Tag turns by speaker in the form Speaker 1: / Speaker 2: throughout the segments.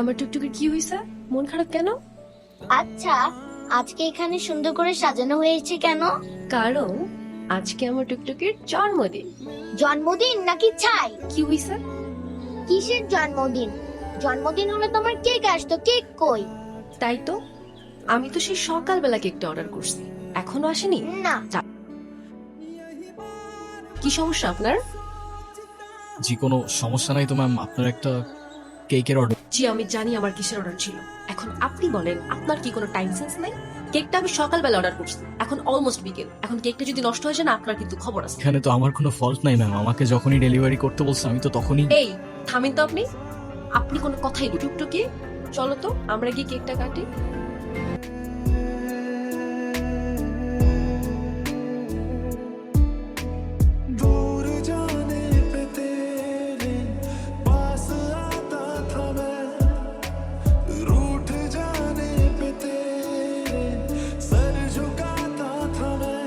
Speaker 1: আমার টুকটুকির কি হইছে? মন খারাপ কেন?
Speaker 2: আচ্ছা, আজকে এখানে সুন্দর করে সাজানো হয়েছে কেন?
Speaker 1: কারণ আজকে আমার টুকটুকির জন্মদিন।
Speaker 2: জন্মদিন নাকি ছাই?
Speaker 1: কি হইছে?
Speaker 2: কিসের জন্মদিন? জন্মদিন হলে তোমার কেক আসতো, কেক কই?
Speaker 1: তাই তো, আমি তো সেই সকালবেলা কেকটা অর্ডার করছি, এখনো আসেনি।
Speaker 2: না।
Speaker 1: কি সমস্যা আপনার?
Speaker 3: জি কোনো সমস্যা নাই তো ম্যাম, আপনার একটা কেকের অর্ডার।
Speaker 1: জি আমি জানি আমার কিসের অর্ডার ছিল। এখন আপনি বলেন, আপনার কি কোনো টাইম সেন্স নাই? কেকটা আমি সকালবেলা অর্ডার করছি, এখন অলমোস্ট বিকেল। এখন কেকটা যদি নষ্ট হয়ে যায় না, আপনার কিন্তু খবর আছে।
Speaker 3: এখানে তো আমার কোনো ফল্ট নাই ম্যাম, আমাকে যখনই ডেলিভারি করতে বলছে আমি তো তখনই।
Speaker 1: এই থামেন তো আপনি, আপনি কোনো কথাই টুকটুকি। চলো তো আমরা গিয়ে কেকটা কাটি।
Speaker 4: दूर जाने पे तेरे पास आता था मैं, रूठ जाने पे तेरे सर झुकाता था मैं।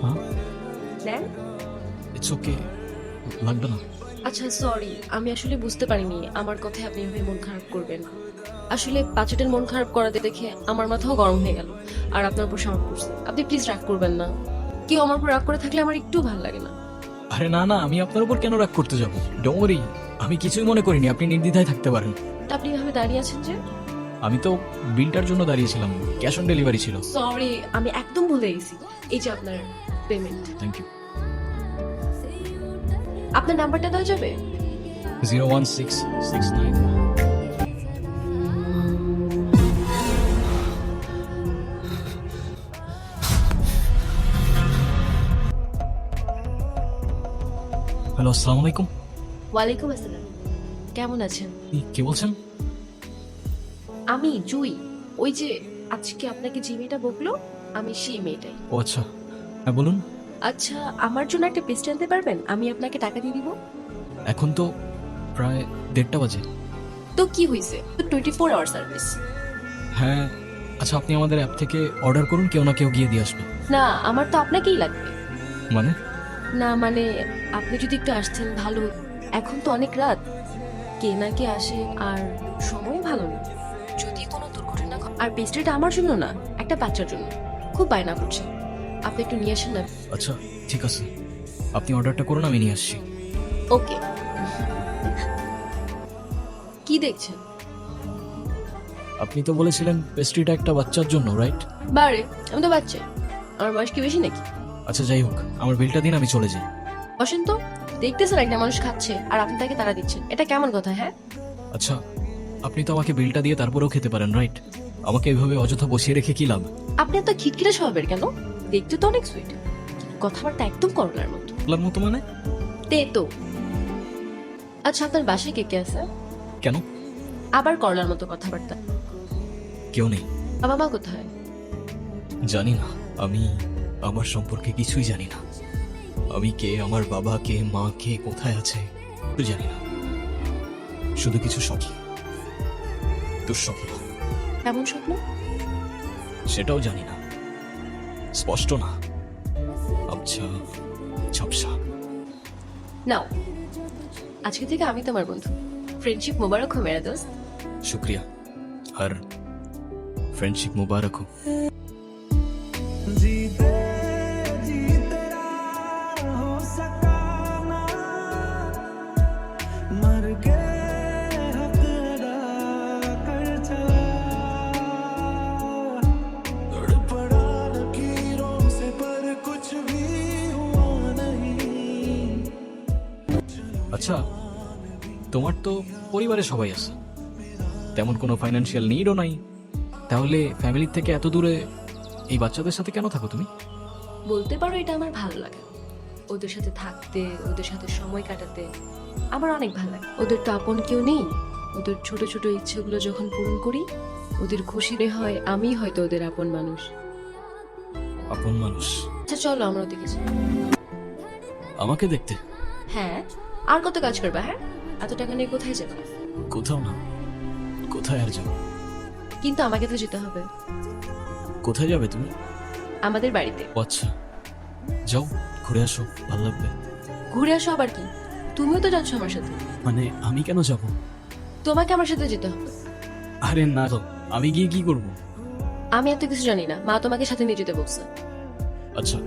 Speaker 3: হ্যাঁ,
Speaker 1: দেন।
Speaker 3: ইটস ওকে, লাগবে না।
Speaker 1: আচ্ছা সরি, আমি আসলে বুঝতে পারিনি আমার কথায় আপনি এভাবে মন খারাপ করবেন। আসলে বাচ্চাটার মন খারাপ করাতে দেখে আমার মাথাও গরম হয়ে গেল, আর আপনার উপর সামর্থ্য করছে। আপনি প্লিজ রাগ করবেন না। কেউ আমার উপর রাগ করে থাকলে আমার একটু ভালো লাগে না।
Speaker 3: আরে না না, আমি আপনার উপর কেন রাগ করতে যাব? ডোন্ট ওয়ারি, আমি কিছুই মনে করিনি, আপনি নির্দ্বিধায় থাকতে পারেন।
Speaker 1: তা আপনি এভাবে দাঁড়িয়ে আছেন যে?
Speaker 3: আমি তো বিলটার জন্য দাঁড়িয়েছিলাম, ক্যাশ অন ডেলিভারি ছিল।
Speaker 1: সরি, আমি একদম ভুলে গেছি। এই যে আপনার পেমেন্ট।
Speaker 3: Thank you.
Speaker 1: আপনার নাম্বারটা দেওয়া যাবে?
Speaker 3: 01669। হ্যালো, আসসালামু আলাইকুম।
Speaker 1: ওয়ালাইকুম আসসালাম। কেমন আছেন?
Speaker 3: কে বলছেন?
Speaker 1: আমি জুই। ওই যে আজকে আপনাকে যে মেয়েটা বকলো, আমি সেই মেয়েটাই।
Speaker 3: ও আচ্ছা, হ্যাঁ বলুন।
Speaker 1: আচ্ছা, আমার জন্য একটা পেস্ট্রি আনতে পারবেন? আমি আপনাকে টাকা দিয়ে দিব।
Speaker 3: এখন তো প্রায় 1:30 বাজে।
Speaker 1: তো কি হয়েছে, 24 আওয়ার সার্ভিস।
Speaker 3: হ্যাঁ আচ্ছা, আপনি আমাদের অ্যাপ থেকে অর্ডার করুন, কেউ না কেউ গিয়ে দিয়ে আসবে।
Speaker 1: না, আমার তো আপনাকেই লাগবে।
Speaker 3: মানে?
Speaker 1: না মানে, আপনি যদি একটু আসতেন ভালো হতো। এখন তো অনেক রাত, কে না কে আসে, আর সময় ভালো না। যদি কোনো দুর্ঘটনা আর পেস্ট্রিটা আমার জন্য না, একটা বাচ্চার জন্য। খুব বায়না করছে, আপনি একটু নিয়ে আসেন না।
Speaker 3: আচ্ছা ঠিক আছে, আপনি অর্ডারটা করুন, আমি নিয়ে আসছি।
Speaker 1: ওকে। কি দেখছেন?
Speaker 3: আপনি তো বলেছিলেন পেস্ট্রিটা একটা বাচ্চার জন্য, রাইট?
Speaker 1: বারে, আমি তো বাচ্চা, আমার বয়স কি বেশি নাকি?
Speaker 3: আচ্ছা যাই হোক, আমার বিলটা দিন, আমি চলে যাই।
Speaker 1: বসেন তো। দেখতেছেন একটা মানুষ খাচ্ছে আর আপনি তাকে তাড়া দিচ্ছেন, এটা কেমন কথা? হ্যাঁ,
Speaker 3: আচ্ছা, আপনি তো আমাকে বিলটা দিয়ে তারপরেও খেতে পারেন, রাইট? আমাকে এভাবে অযথা বসিয়ে রেখে কি লাভ?
Speaker 1: আপনি এত খিটখিটে স্বভাবের কেন? দেখতে তো অনেক সুইট, কথাবার্তা একদম করলার মতো।
Speaker 3: লাভ মতো মানে?
Speaker 1: তে তো। আচ্ছা, আপনার বাসায় কে কে আছে?
Speaker 3: কেন?
Speaker 1: আবার করলার মতো কথাবার্তা।
Speaker 3: কেউ নেই।
Speaker 1: বাবা মা কোথায়?
Speaker 3: জানি না, আমি আমার সম্পর্কে কিছুই জানি না। আমি কে, আমার বাবা কে, মা কে, কোথায় আছে তো জানি না। শুধু কিছু স্বপ্ন, দুঃস্বপ্ন।
Speaker 1: কেমন স্বপ্ন?
Speaker 3: সেটাও জানি না, স্পষ্ট না। আচ্ছা, ঝাপসা।
Speaker 1: নাও, আজকে থেকে আমি তোমার বন্ধু। ফ্রেন্ডশিপ মোবারক হো মেরা দোস্ত।
Speaker 3: শুক্রিয়া, আর ফ্রেন্ডশিপ মুবারক হোক।
Speaker 4: जीते जी तेरा हो सका ना, मर के हक अदा कर चला, तड़पड़ा लकीरों से पर कुछ भी हुआ नहीं।
Speaker 3: আচ্ছা, তোমার তো পরিবারে সবাই আছে, তেমন কোনো ফাইন্যান্সিয়াল নিডও নাই, তাহলে ফ্যামিলির থেকে এত দূরে এই বাচ্চাদের সাথে কেন থাকো তুমি?
Speaker 1: বলতে পারো এটা আমার ভালো লাগে। ওদের সাথে থাকতে, ওদের সাথে সময় কাটাতে আমার অনেক ভালো লাগে। ওদের তো আপন কেউ নেই, ওদের ছোট ছোট ইচ্ছেগুলো যখন পূরণ করি, ওদের খুশি হয় আমি হয়তো ওদের আপন মানুষ।
Speaker 3: আপন মানুষ?
Speaker 1: আচ্ছা চলো আমরা ওদিকে যাই।
Speaker 3: আমাকে দেখতে?
Speaker 1: হ্যাঁ, আর কত কাজ করবা? হ্যাঁ, এত টাকা নিয়ে কোথায় যাবে?
Speaker 3: কোথাও না, কোথায় আর যাবো?
Speaker 1: কিন্তু আমাকে তো যেতে হবে।
Speaker 3: কোথায় যাবে তুমি?
Speaker 1: আমাদের বাড়িতে।
Speaker 3: ও আচ্ছা, যাও ঘুরে আসো, ভালো লাগবে।
Speaker 1: ঘুরে আসো আবার কি? তুমিও তো যাচ্ছ আমার সাথে।
Speaker 3: মানে আমি কেন যাব?
Speaker 1: তোমাকে আমার সাথে যেতে হবে।
Speaker 3: আরে না তো, আমি গিয়ে কি করব?
Speaker 1: আমি এত কিছু জানি না, মা তোমাকে সাথে নিয়ে যেতে বলছে।
Speaker 3: আচ্ছা,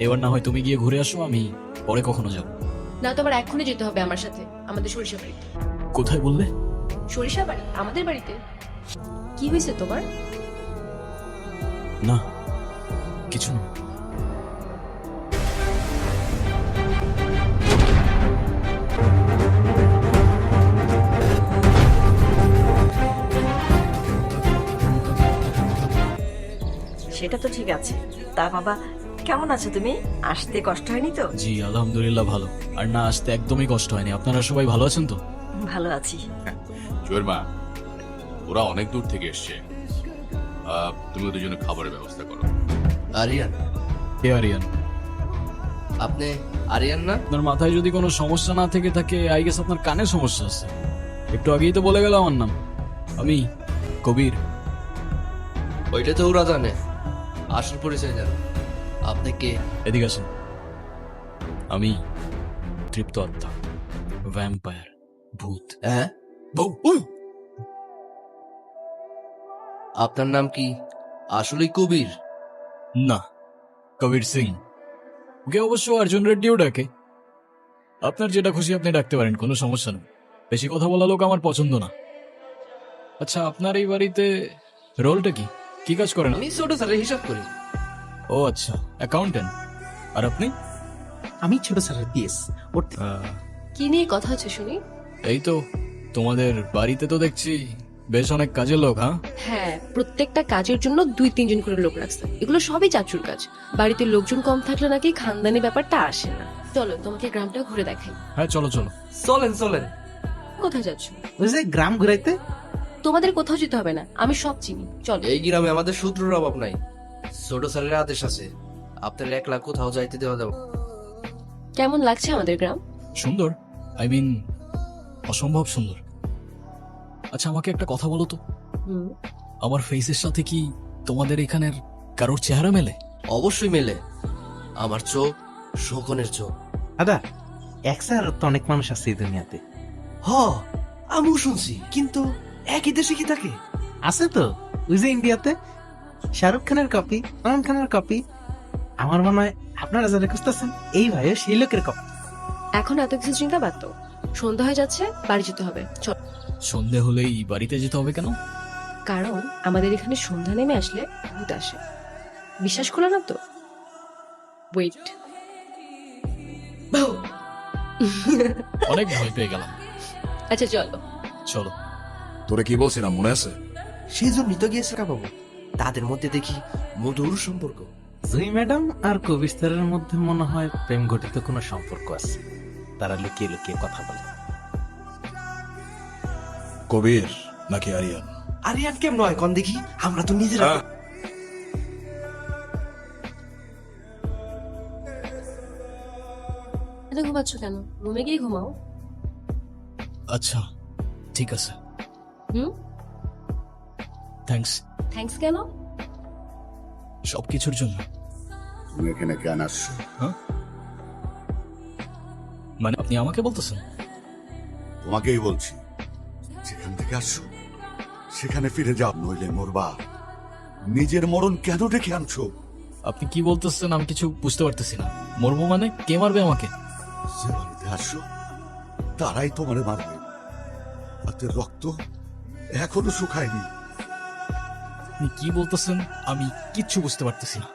Speaker 3: এবার না হয় তুমি গিয়ে ঘুরে আসো, আমি পরে কখনো যাব।
Speaker 1: না, তোমার এক্ষুনি যেতে হবে আমার সাথে আমাদের সরিষা বাড়িতে।
Speaker 3: কোথায় বললে?
Speaker 1: সরিষা বাড়ি, আমাদের বাড়িতে। কি হয়েছে তোমার?
Speaker 3: না, কিছু না।
Speaker 5: সেটা তো ঠিক আছে। তা বাবা, কেমন আছো তুমি? আসতে কষ্ট হয়নি তো?
Speaker 3: জি আলহামদুলিল্লাহ ভালো। আর না আসতে একদমই কষ্ট হয়নি। আপনারা সবাই ভালো আছেন তো?
Speaker 5: ভালো আছি।
Speaker 6: জয়ের মা, ওরা অনেক দূর থেকে এসছে। তুমি ওদের জন্য খাবারের ব্যবস্থা করো।
Speaker 7: আরিয়ান,
Speaker 3: কে আরিয়ান?
Speaker 7: আপনি আরিয়ান না?
Speaker 3: আপনার মাথায় যদি কোনো সমস্যা না থেকে থাকে, আই গেস আপনার কানে সমস্যা আছে। একটু আগেই তো বলে গেল আমার নাম। আমি কবির।
Speaker 7: ওইটা তো ওরা জানে, আসল পরিচয় জানে। আপনি কে?
Speaker 3: এদিকে আসেন। আমি তৃপ্ত আত্মা, ভ্যাম্পায়ার, ভূত।
Speaker 7: হ্যাঁ, আপনার নাম কি আসলেই কবির?
Speaker 3: না, কবির সিং। ওকে অবশ্য অর্জুন রেড্ডিও ডাকে। আপনার যেটা খুশি আপনি ডাকতে পারেন, কোনো সমস্যা নেই। বেশি কথা বলা লোক আমার পছন্দ না। আচ্ছা, আপনার এই বাড়িতে রোলটা কি? কি কাজ করেন?
Speaker 7: আমি ছোট স্যারের হিসাব করি।
Speaker 3: ও আচ্ছা, অ্যাকাউন্টেন্ট। আর আপনি?
Speaker 8: আমি ছোট স্যারের পিএস।
Speaker 1: কি নিয়ে কথা হচ্ছে শুনি?
Speaker 3: এই তো, তোমাদের বাড়িতে তো দেখছি বেশ অনেক কাজের লোক। হ্যাঁ,
Speaker 1: হ্যাঁ, প্রত্যেকটা কাজের জন্য 2-3 জন করে লোক রাখছে। এগুলো সবই চাচুর কাজ। বাড়িতে লোকজন কম থাকলে নাকি খানদানি ব্যাপারটা আসে না। চলো তোমাকে গ্রামটা ঘুরে দেখাই।
Speaker 3: হ্যাঁ, চলো চলো।
Speaker 7: চলেন চলেন।
Speaker 1: কোথায় যাচ্ছ?
Speaker 8: ওই যে গ্রাম ঘুরাইতে।
Speaker 1: তোমাদের কোথাও যেতে হবে না, আমি সব চিনি। চলো।
Speaker 7: এই গ্রামে আমাদের সূত্রের অভাব নাই। ছোট স্যারের আদেশ আছে, আপনার একলা কোথাও যাইতে দেওয়া যাবে।
Speaker 1: কেমন লাগছে আমাদের গ্রাম?
Speaker 3: সুন্দর, আই মিন অসম্ভব সুন্দর। আচ্ছা, আমাকে একটা কথা বলো তো,
Speaker 1: হুম,
Speaker 3: আমার ফেসের সাথে কি তোমাদের এখানের কারোর চেহারা মেলে?
Speaker 7: অবশ্যই মেলে। আমার চোখ শোকনের চোখ।
Speaker 8: দাদা, এক স্যার তো অনেক মানুষ আছে এই দুনিয়াতে।
Speaker 7: হ, আমিও শুনছি, কিন্তু একই দেশে কি থাকে?
Speaker 8: আছে তো, ওই যে ইন্ডিয়াতে শাহরুখ খানের কপি, আমান খানের কপি। আমার মনে হয় আপনারা যারা খুঁজতেছেন এই ভাইও সেই লোকের কপি।
Speaker 1: এখন এত কিছু চিন্তা বাদ দাও। সন্ধ্যা হয়ে যাচ্ছে, বাড়ি যেতে হবে। চল।
Speaker 3: সন্ধে হলেই বাড়িতে যেতে হবে কেন?
Speaker 1: কারণ আমাদের এখানে সন্ধ্যা নেমে আসলে ভূত আসে। বিশ্বাস করো না তো? ওয়েট।
Speaker 3: অনেক ভয় পেয়ে গেলাম।
Speaker 1: আচ্ছা চলো।
Speaker 3: চলো।
Speaker 6: তোরে কি বলছিলাম মনে আছে?
Speaker 7: সেই জন্যই তো গিয়েছে বাবু। তাদের মধ্যে দেখি মধুর সম্পর্ক।
Speaker 8: জুই ম্যাডাম আর কবির স্যারের মধ্যে মনে হয় প্রেম ঘটিত কোনো সম্পর্ক আছে। তারা লুকিয়ে লুকিয়ে কথা বলে।
Speaker 6: কবির নাকি আরিয়ান?
Speaker 7: আরিয়ান কেমন নয় কন দেখি, আমরা তো নিজেরা।
Speaker 1: এত ঘুমাচ্ছ কেন? রুমে গিয়ে ঘুমাও।
Speaker 3: আচ্ছা, ঠিক আছে।
Speaker 1: হুম,
Speaker 3: থ্যাঙ্কস
Speaker 1: থ্যাঙ্কস কেন?
Speaker 3: সবকিছুর জন্য।
Speaker 9: তুমি এখানে কেন আসছো?
Speaker 3: মানে আপনি আমাকে বলতেছেন?
Speaker 9: তোমাকেই বলছি, যেখান থেকে আসছো সেখানে ফিরে যাও, নইলে মরবা। নিজের মরণ কেন ডেকে আনছো?
Speaker 3: আপনি কি বলতেছেন আমি কিছু বুঝতে পারতেছি না। মরবো মানে? কে মারবে আমাকে?
Speaker 9: যে বাড়িতে আসছো তারাই তোমারে মারবে। হাতের রক্ত এখনো শুকায়নি।
Speaker 3: আপনি কি বলতেছেন আমি কিচ্ছু বুঝতে পারতেছি না।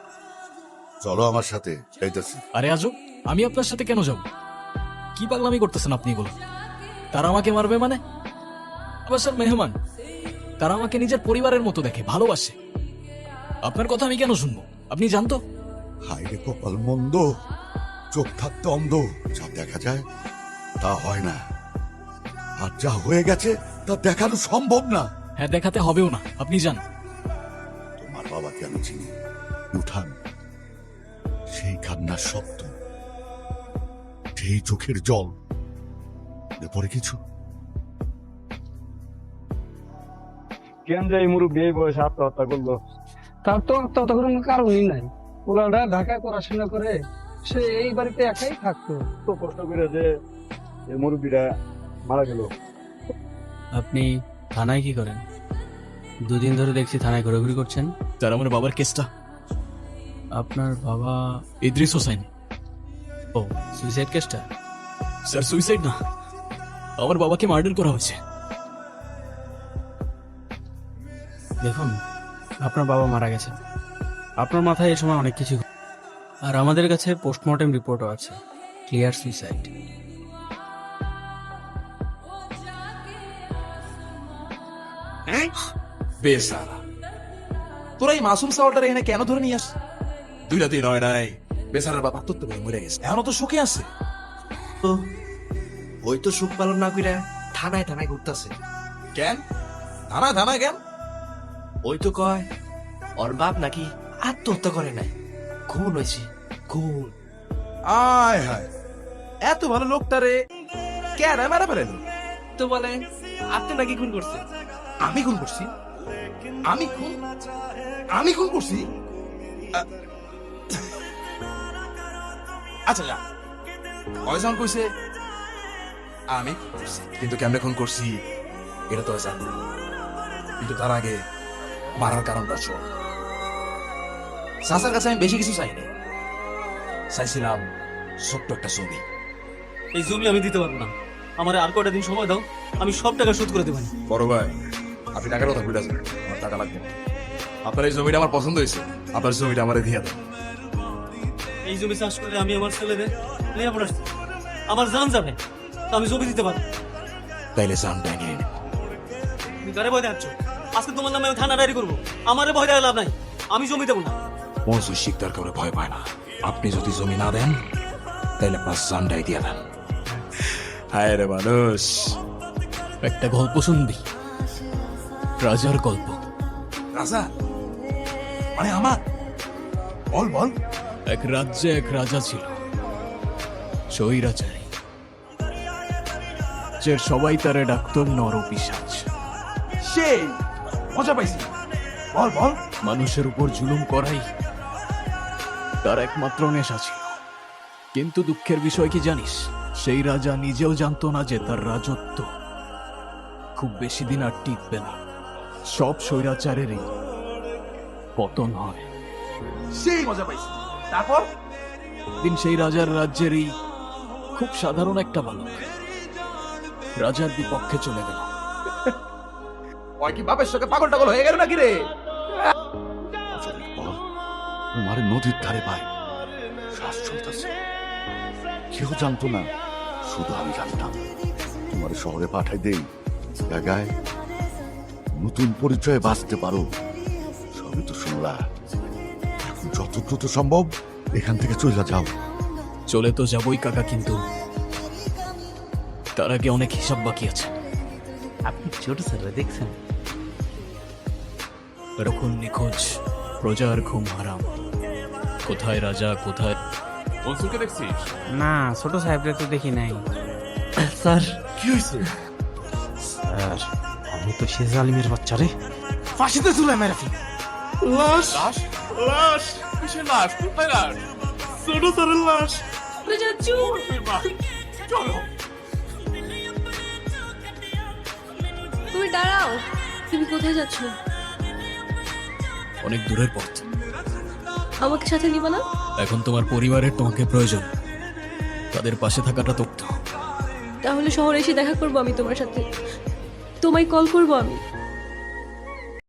Speaker 9: চলো আমার সাথে, যাইতেছি।
Speaker 3: আরে আজব, আমি আপনার সাথে কেন যাব? কি পাগলামি করতেছেন আপনি এগুলো? তারা আমাকে মারবে মানে? আবার স্যার মেহমান, তারা আমাকে নিজের পরিবারের মতো দেখে, ভালোবাসে। আপনার কথা আমি কেন শুনবো? আপনি জানতো?
Speaker 9: হায় রে কপাল মন্দ, চোখ থাকতে অন্ধ। যা দেখা যায় তা হয় না, আর যা হয়ে গেছে তা দেখানো সম্ভব না।
Speaker 3: হ্যাঁ, দেখাতে হবেও না, আপনি জান।
Speaker 9: তোমার বাবাকে আমি চিনি। উঠান, সেই কান্নার শব্দ, সেই চোখের জল, পরে কিছু
Speaker 10: কেন যে এই মুরব্বী এই বয়সে আত্মহত্যা করলো? তার তো আত্মহত্যা করার কোনো কারণই নাই। ওরা ঢাকায় পড়াশোনা করে, সে এই বাড়িতে একাই থাকতো। তো কষ্ট করে যে এই মুরব্বীরা মারা গেল।
Speaker 8: আপনি থানায় কি করেন? দুদিন ধরে দেখছি থানায় ঘোরাঘুরি করছেন।
Speaker 3: স্যার আমার বাবার কেসটা।
Speaker 8: আপনার বাবা?
Speaker 3: ইদ্রিস হোসেন।
Speaker 8: ও, সুইসাইড কেসটা?
Speaker 3: স্যার সুইসাইড না, আমার বাবাকে মার্ডার করা হয়েছে।
Speaker 8: দেখুন, আপনার বাবা মারা গেছেন, আপনার মাথায় এ সময় অনেক কিছু, আর আমাদের কাছে পোস্টমর্টেম রিপোর্টও আছে, ক্লিয়ার সুইসাইড।
Speaker 11: বেসারা, তোরা এই মাসুম সাওয়ালটার এখানে কেন ধরে নিয়ে আস? 2 রাতে নয় নাই, বেসারার বাবা তো মরে গেছে, এখনো তো শোকে আছে।
Speaker 7: তো ওই তো সুখ পালন না কইরা থানায় থানায় ঘুরতাছে।
Speaker 11: কেন থানা কেন?
Speaker 7: ওই তো কয় ওর বাপ নাকি আত্মহত্যা করে নাই, খুন হয়েছে, খুন।
Speaker 11: আয় হায়, এত ভালো লোকটারে কেন মারা ফেলেন?
Speaker 7: তো বলে আপনি নাকি খুন করছে।
Speaker 11: আমি খুন করছি? আমি খুন করছি? আচ্ছা যা, অয়জন কইছে আমি খুন করছি, কিন্তু কেমনে খুন করছি এটা তো জানি। কিন্তু তার আগে মারার কারণটা শোন। চাচার কাছে আমি বেশি কিছু চাইনি, চাইছিলাম ছোট্ট একটা ছবি।
Speaker 8: এই জমি আমি দিতে পারবো না, আমার আর কয়টা দিন সময় দাও, আমি সব টাকা শোধ করে দেবেন।
Speaker 11: বড় ভাই, আপনি টাকার কথা বুঝেছেন, আমার টাকা লাগবে না। আপনার এই জমিটা আমার পছন্দ হয়েছে, আপনার জমিটা আমার দিয়ে দেন।
Speaker 8: এই জমি চাষ করে আমি আমার ছেলেদের লেখাপড়া, আমার জান যাবে, তো আমি জমি দিতে পারবো।
Speaker 11: তাইলে জানটাই নিয়ে নিন।
Speaker 8: তুমি কারে ভয় দেখাচ্ছ? আজকে তোমার নামে আমি থানা ডায়েরি করবো, আমারে ভয় দেখা লাভ নাই, আমি জমি দেবো না।
Speaker 11: মনসুর শিকদার করে ভয় পায় না, আপনি যদি জমি না দেন তাইলে আপনার জানটাই দিয়ে দেন। হায় রে মানুষ,
Speaker 3: একটা গল্প শুনবি? রাজার গল্প।
Speaker 11: রাজা মানে আমার? বল বল।
Speaker 3: এক রাজ্যে এক রাজা ছিল, স্বৈরাচারী। যে সবাই তারে ডাকতো নরপিশাচ।
Speaker 11: সেই মজা পাইছি, বল বল।
Speaker 3: মানুষের উপর জুলুম করাই তার একমাত্র নেশা ছিল। কিন্তু দুঃখের বিষয় কি জানিস? সেই রাজা নিজেও জানতো না যে তার রাজত্ব খুব বেশি দিন আর টিকবে না। সব স্বৈরাচারেরই পতন হয়।
Speaker 11: সেই মজা পাইছি। তারপর
Speaker 3: দিন সেই রাজার রাজ্যেরই খুব সাধারণ একটা বালক রাজার বিপক্ষে চলে গেল।
Speaker 11: ওই কি বাপের সঙ্গে পাগল টাগল হয়ে গেল নাকি রে?
Speaker 9: তোমার নদীর ধারে পাই শ্বাস চলতেছে, কেউ জানতো না, শুধু আমি জানতাম। তোমার শহরে পাঠাই দেই, জায়গায় নতুন পরিচয়ে বাঁচতে পারো। সবই তো শুনলা, এখন যত দ্রুত সম্ভব এখান থেকে চলে যাও।
Speaker 3: চলে তো যাবই কাকা, কিন্তু তার আগে অনেক হিসাব বাকি আছে।
Speaker 8: আপনি ছোট স্যার দেখছেন?
Speaker 3: এরকম নিখোঁজ, প্রজার ঘুম হারাম। কোথায় রাজা, কোথায়?
Speaker 6: মনসুরকে দেখছিস?
Speaker 8: না, ছোট সাহেবরে তো দেখি নাই। স্যার
Speaker 11: কি হয়েছে?
Speaker 8: স্যার, আমি তো শেষ আলিমের বাচ্চা রে, ফাঁসিতে ঝুলাই মেরে ফেল।
Speaker 11: লাশ লাশ কিসের লাশ? কোথায় লাশ? ছোট স্যারের লাশ। চলো।
Speaker 1: তুমি দাঁড়াও, তুমি কোথায় যাচ্ছ?
Speaker 3: অনেক দূরের পথ।
Speaker 1: আমাকে সাথে নিবা না?
Speaker 3: এখন তোমার পরিবারের তোমাকে প্রয়োজন, তাদের পাশে থাকাটা তো।
Speaker 1: তাহলে শহরে এসে দেখা করবো আমি তোমার সাথে, তোমায় কল করবো আমি।